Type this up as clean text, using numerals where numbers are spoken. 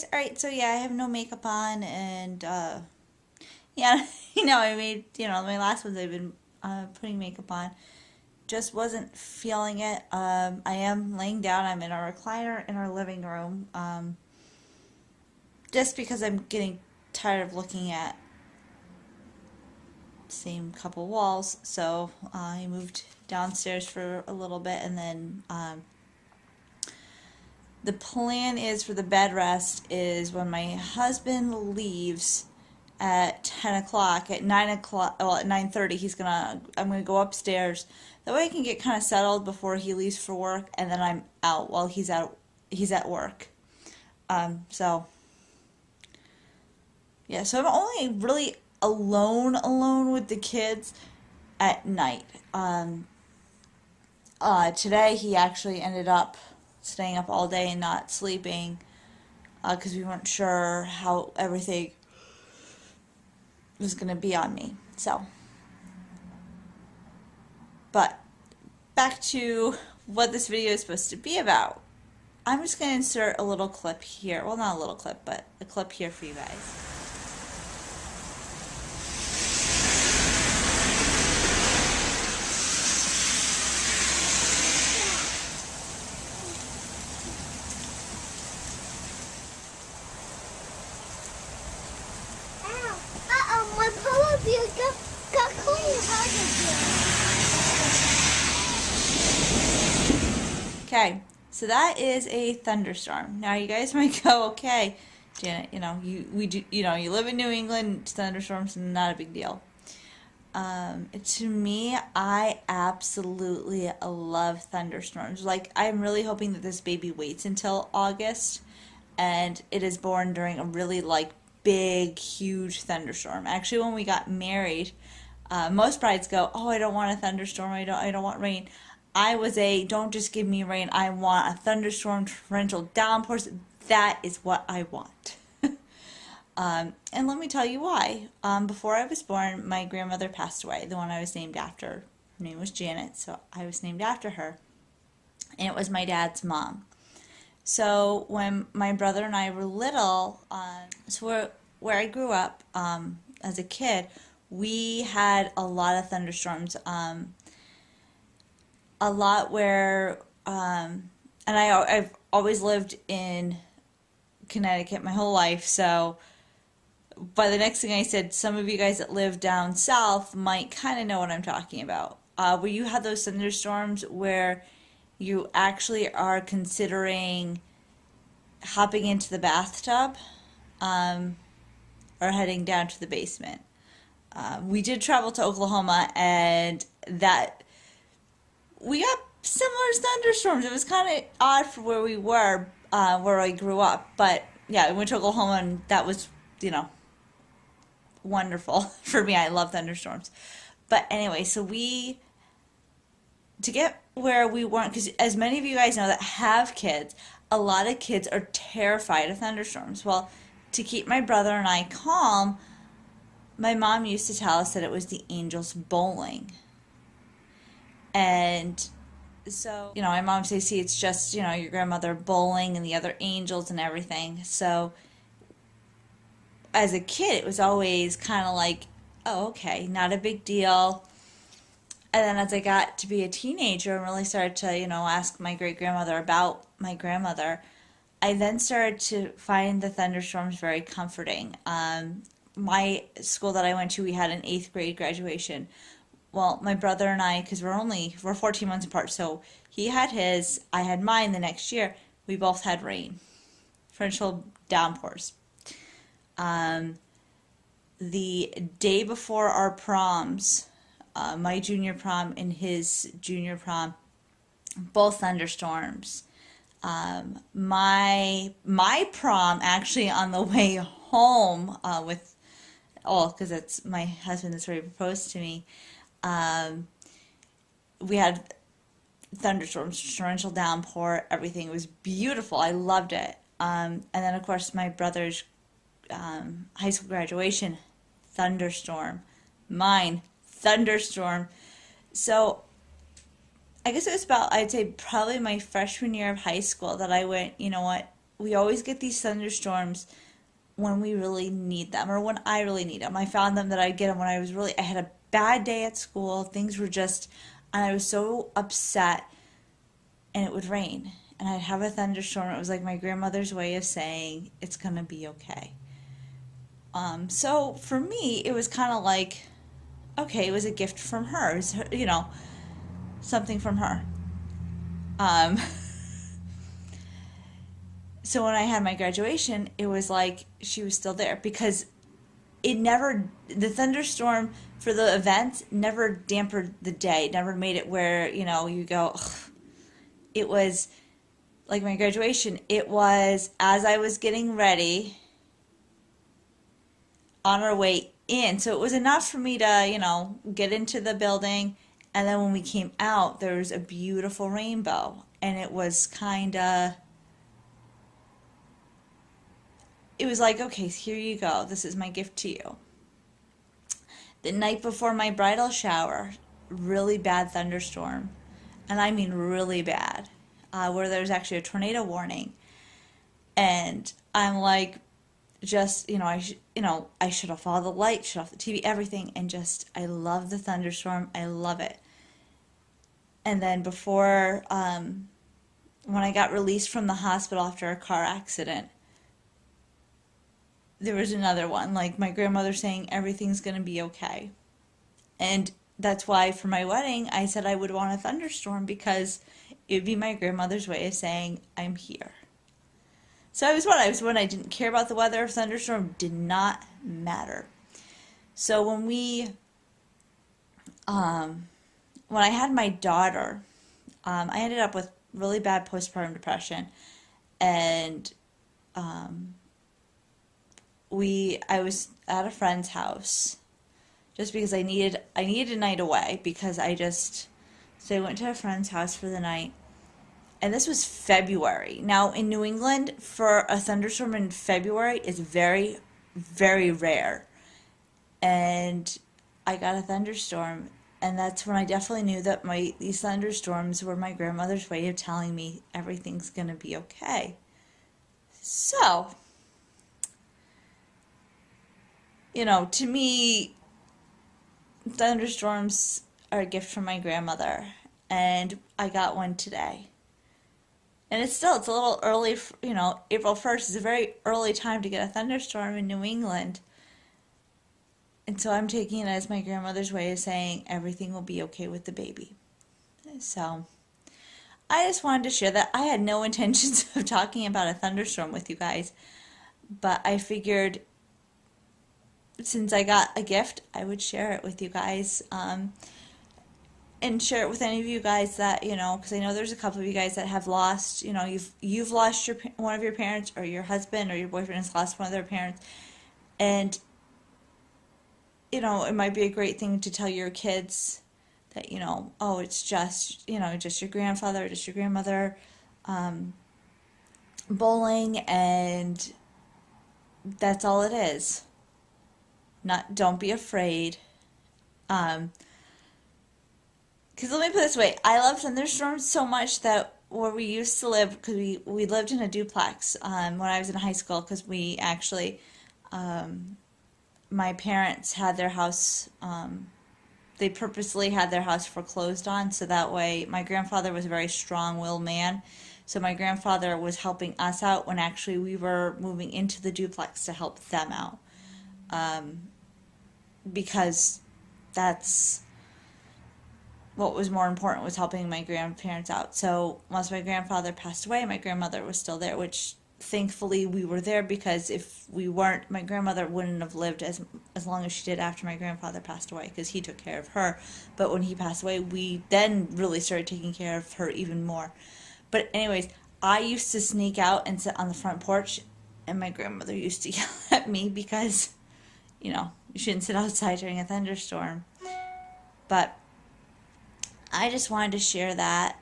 Alright, so yeah, I have no makeup on and yeah, I made, my last ones I've been putting makeup on. Just wasn't feeling it. I am laying down. I'm in a recliner in our living room. Just because I'm getting tired of looking at the same couple walls. So I moved downstairs for a little bit and then the plan is for the bed rest is when my husband leaves at 10 o'clock, at 9 o'clock, well, at 9:30, I'm gonna go upstairs. That way I can get kind of settled before he leaves for work, and then I'm out while he's at work. So yeah, so I'm only really alone with the kids at night. Today he actually ended up staying up all day and not sleeping because we weren't sure how everything was going to be on me. So, but back to what this video is supposed to be about. I'm just going to insert a little clip here. Well, not a little clip, but a clip here for you guys. My polar bear got clean. Okay, so that is a thunderstorm. Now you guys might go, okay, Janet, you live in New England, thunderstorms not a big deal. To me, I absolutely love thunderstorms. Like, I'm really hoping that this baby waits until August and it is born during a really big, huge thunderstorm. Actually, when we got married, most brides go, "Oh, I don't want a thunderstorm. I don't want rain." I was don't just give me rain. I want a thunderstorm, torrential downpours. That is what I want. And let me tell you why. Before I was born, my grandmother passed away, the one I was named after. Her name was Janet, so I was named after her. And it was my dad's mom. So when my brother and I were little, where I grew up as a kid, we had a lot of thunderstorms. A lot where, and I've always lived in Connecticut my whole life, so by the next thing I said, some of you guys that live down south might kind of know what I'm talking about. Where you have those thunderstorms where you actually are considering hopping into the bathtub or heading down to the basement. We did travel to Oklahoma, and that we got similar thunderstorms. It was kind of odd for where we were, where I grew up. But yeah, I went to Oklahoma, and that was, wonderful for me. I love thunderstorms. But anyway, to get where we weren't, because as many of you guys know that have kids, a lot of kids are terrified of thunderstorms. Well, to keep my brother and I calm, my mom used to tell us that it was the angels bowling. And so, my mom says, see, it's just, your grandmother bowling and the other angels and everything. So as a kid, it was always kind of like, oh, okay, not a big deal. And then as I got to be a teenager and really started to, ask my great-grandmother about my grandmother, I then started to find the thunderstorms very comforting. My school that I went to, we had an 8th grade graduation. Well, my brother and I, because we're 14 months apart, so he had his, I had mine the next year. We both had rain, torrential downpours. The day before our proms, my junior prom and his junior prom, both thunderstorms. My prom actually on the way home because it's my husband that's already proposed to me. We had thunderstorms, torrential downpour, everything. It was beautiful. I loved it. And then, of course, my brother's high school graduation, thunderstorm. Mine, thunderstorm. So I guess it was about, I'd say, probably my freshman year of high school that I went, you know what, we always get these thunderstorms when we really need them or when I really need them. I found them that I'd get them when I had a bad day at school. Things were just, and I was so upset, and it would rain. And I'd have a thunderstorm. It was like my grandmother's way of saying, it's going to be okay. So for me, it was kind of like, okay, it was a gift from her. It was, something from her. Um, so when I had my graduation, it was like she was still there because the thunderstorm for the event never dampened the day, never made it where, you go, ugh. It was like my graduation, it was as I was getting ready on our way in. So it was enough for me to, get into the building. And then when we came out, there was a beautiful rainbow. And it was it was like, okay, here you go. This is my gift to you. The night before my bridal shower, really bad thunderstorm. And I mean really bad, where there's actually a tornado warning. And I'm like, just, I shut off all the lights, shut off the TV, everything, and just, I love the thunderstorm. I love it. And then before, when I got released from the hospital after a car accident, there was another one, like my grandmother saying everything's going to be okay. And that's why for my wedding, I said I would want a thunderstorm because it would be my grandmother's way of saying, I'm here. So I was one. I didn't care about the weather. Thunderstorm did not matter. So when I had my daughter, I ended up with really bad postpartum depression, and I was at a friend's house just because I needed a night away so I went to a friend's house for the night. And this was February. Now, in New England, for a thunderstorm in February is very, very rare. And I got a thunderstorm, and that's when I definitely knew that these thunderstorms were my grandmother's way of telling me everything's going to be okay. So, to me, thunderstorms are a gift from my grandmother, and I got one today. And it's a little early, April 1st is a very early time to get a thunderstorm in New England. And so I'm taking it as my grandmother's way of saying everything will be okay with the baby. So I just wanted to share that. I had no intentions of talking about a thunderstorm with you guys, but I figured since I got a gift, I would share it with you guys. And share it with any of you guys that, because I know there's a couple of you guys that have lost, you've lost one of your parents, or your husband or your boyfriend has lost one of their parents. And, it might be a great thing to tell your kids that, oh, it's just, just your grandfather, just your grandmother, bowling, and that's all it is. Don't be afraid. Because let me put it this way, I love thunderstorms so much that where we used to live, because we lived in a duplex when I was in high school, because we actually, my parents had their house, they purposely had their house foreclosed on, so that way my grandfather was a very strong-willed man. So my grandfather was helping us out when actually we were moving into the duplex to help them out. Because that's what was more important, was helping my grandparents out. So once my grandfather passed away, my grandmother was still there, which thankfully we were there, because if we weren't, my grandmother wouldn't have lived as long as she did after my grandfather passed away, because he took care of her. But when he passed away, we then really started taking care of her even more. But anyways, I used to sneak out and sit on the front porch, and my grandmother used to yell at me because, you shouldn't sit outside during a thunderstorm. But I just wanted to share that.